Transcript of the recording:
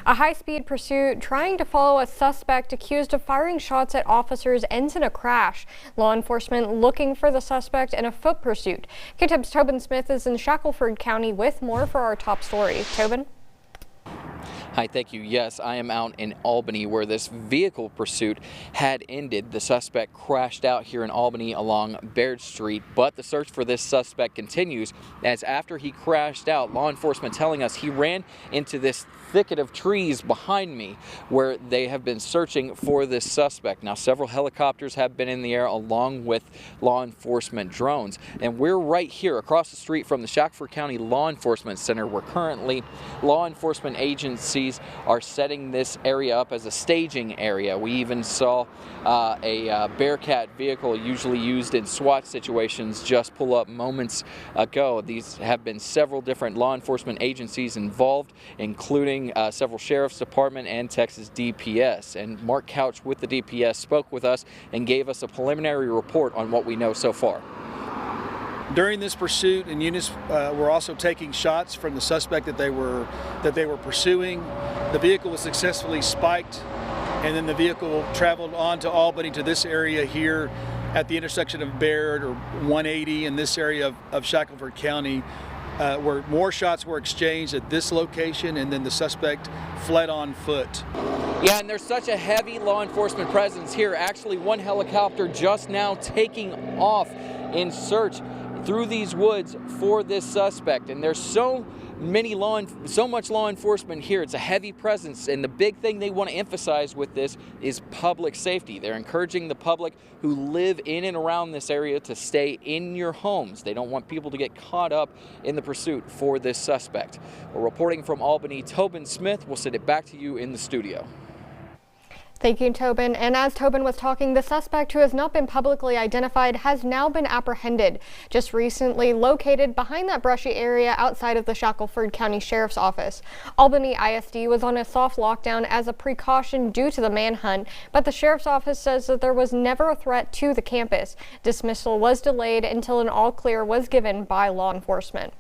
A high-speed pursuit trying to follow a suspect accused of firing shots at officers ends in a crash. Law enforcement looking for the suspect in a foot pursuit. KTAB's Tobin Smith is in Shackelford County with more for our top story. Tobin? Hi, thank you. Yes, I am out in Albany where this vehicle pursuit had ended. The suspect crashed out here in Albany along Baird Street, but the search for this suspect continues as after he crashed out, law enforcement telling us he ran into this thicket of trees behind me where they have been searching for this suspect. Now, several helicopters have been in the air along with law enforcement drones, and we're right here across the street from the Shackelford County Law Enforcement Center where currently law enforcement agencies are setting this area up as a staging area. We even saw a Bearcat vehicle usually used in SWAT situations just pull up moments ago. These have been several different law enforcement agencies involved, including several sheriff's department and Texas DPS. And Mark Couch with the DPS spoke with us and gave us a preliminary report on what we know so far. During this pursuit, and units were also taking shots from the suspect that they were pursuing. The vehicle was successfully spiked, and then the vehicle traveled on to Albany to this area here at the intersection of Baird or 180 in this area of Shackelford County, where more shots were exchanged at this location, and then the suspect fled on foot. Yeah, and there's such a heavy law enforcement presence here. Actually, one helicopter just now taking off in search through these woods for this suspect, and there's so much law enforcement here. It's a heavy presence, and the big thing they want to emphasize with this is public safety. They're encouraging the public who live in and around this area to stay in your homes. They don't want people to get caught up in the pursuit for this suspect. We're reporting from Albany, Tobin Smith. We'll send it back to you in the studio. Thank you, Tobin. And as Tobin was talking, the suspect, who has not been publicly identified, has now been apprehended. Just recently located behind that brushy area outside of the Shackelford County Sheriff's Office. Albany ISD was on a soft lockdown as a precaution due to the manhunt, but the Sheriff's Office says that there was never a threat to the campus. Dismissal was delayed until an all clear was given by law enforcement.